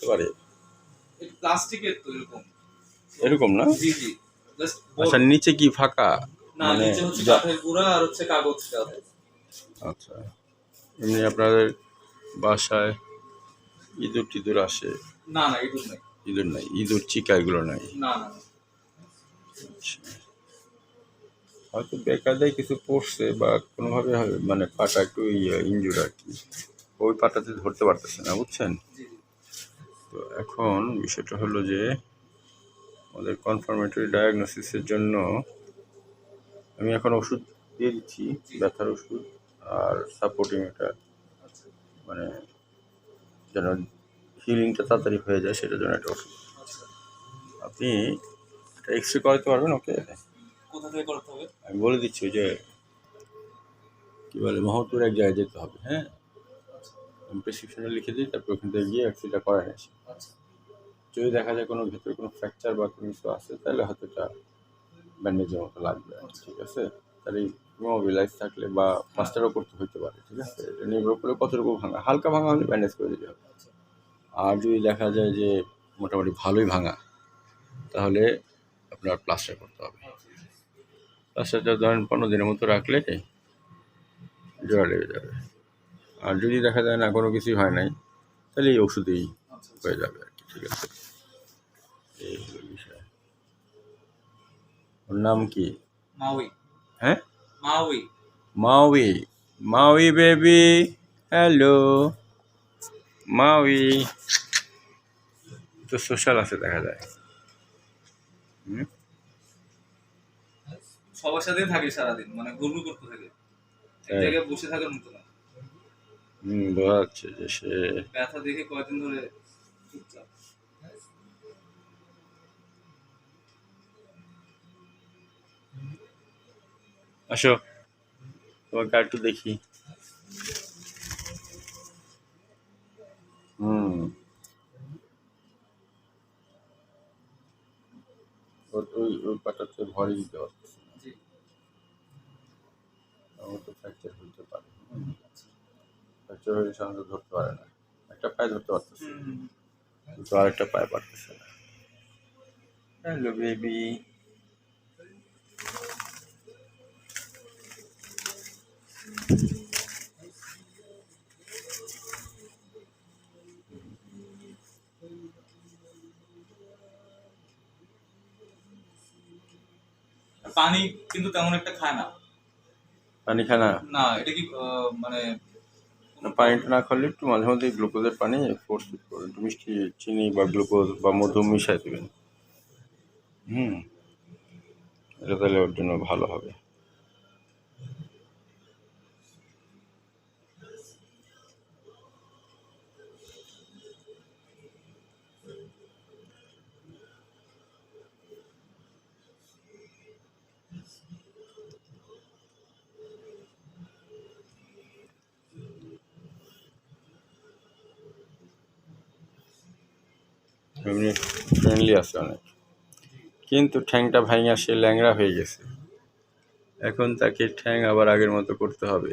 পারে? প্লাস্টিকের তো এরকম এরকম না? জি জি জাস্ট আচ্ছা, নিচে কি ফাঁকা? না, মানে নিচে হচ্ছে কাঠের গুঁড়া আর হচ্ছে কাগজটা। আচ্ছা, এমনি আপনাদের বাসায় ইঁদুর টিদুর আসে? না না, ইঁদুর নাই। ইঁদুর নাই, ইঁদুর চিকা এগুলো নাই? না না। হয়তো বেকায়দায় কিছু পড়ছে বা কোনোভাবে মানে পাটা একটু ইনজুর আর কি, ওই পাটাতে ধরতে পারতেছে না, বুঝছেন? তো এখন বিষয়টা হলো যে আমাদের কনফার্মেটরি ডায়াগনোসিসের জন্য আমি এখন ওষুধ দিয়ে দিচ্ছি, ব্যথার ওষুধ আর সাপোর্টিং একটা, মানে যেন হিলিংটা তাড়াতাড়ি হয়ে যায় সেটার জন্য একটা ওষুধ। আপনি একটা এক্সরে করাতে পারবেন ওকে? কোথা থেকে করতে হবে? আমি বলে দিচ্ছি যে কী বলে মহৎপুর এক জায়গায় যেতে হবে, হ্যাঁ? আমি প্রেসক্রিপশনে লিখে দিই, তারপর ওখান থেকে গিয়ে এক্সরেটা করায় আসি। যদি দেখা যায় কোনো ভেতরে কোনো ফ্র্যাকচার বা কোনো কিছু আছে তাহলে হয়তো এটা ব্যান্ডেজের মতো লাগবে, ঠিক আছে? তাহলে ইমোবিলাইজ থাকলে বা প্লাস্টারও করতে হতে পারে, ঠিক আছে? এটা নির্ভর করে কতটুকু ভাঙা, হালকা ভাঙা হলে ব্যান্ডেজ করে দিতে হবে। আর যদি দেখা যায় যে মোটামুটি ভালোই ভাঙা, তাহলে আপনার প্লাস্টার করতে হবে। প্লাস্টারটা ধরেন 15 দিনের মতো রাখলে জোড়া লেগে যাবে। আর যদি দেখা যায় না কোনো কিছুই হয় নাই, তাহলে এই ওষুধেই হয়ে যাবে আর কি, ঠিক আছে? এই হলো বিষয়। ওর নাম কি? মাউই। হ্যাঁ, মাউই। মাউই। মাউই বেবি, হ্যালো মাউই। তো সোশ্যাল আছে দেখা যায়। সবার সাথেই থাকে সারাদিন, মানে ঘুরঘুর করতে থাকে, এক জায়গায় বসে থাকার মতো না। বোঝা যাচ্ছে যে সে ব্যথা দেখে কয়েকদিন ধরে চুপচাপ। আসো, তোমাকে আর একটু দেখি। ওই পাটাতে ভরই দিতে পারতেছে না, আমার তো ফ্র্যাকচার হইতে পারে। ফ্র্যাকচার হলে সাধারণত ধরতে পারে না, একটা পায়ে ধরতে পারতেছে কিন্তু আরেকটা পায়ে পারতেছে না। Hello baby. পানি কিন্তু তেমন একটা খায় না। পানি খায় না? না, এটা কি মানে পানিটা না খাওয়ালে একটু মাঝে মধ্যে গ্লুকোজের পানি ফোর্স করে একটু মিষ্টি চিনি বা গ্লুকোজ বা মধু মিশাই দেবেন। এটা তাহলে ওর জন্য ভালো হবে। এমনি ফ্রেন্ডলি আছে অনেক, কিন্তু ঠ্যাংটা ভাঙা সে ল্যাংড়া হয়ে গেছে। এখন তাকে ঠ্যাং আবার আগের মতো করতে হবে।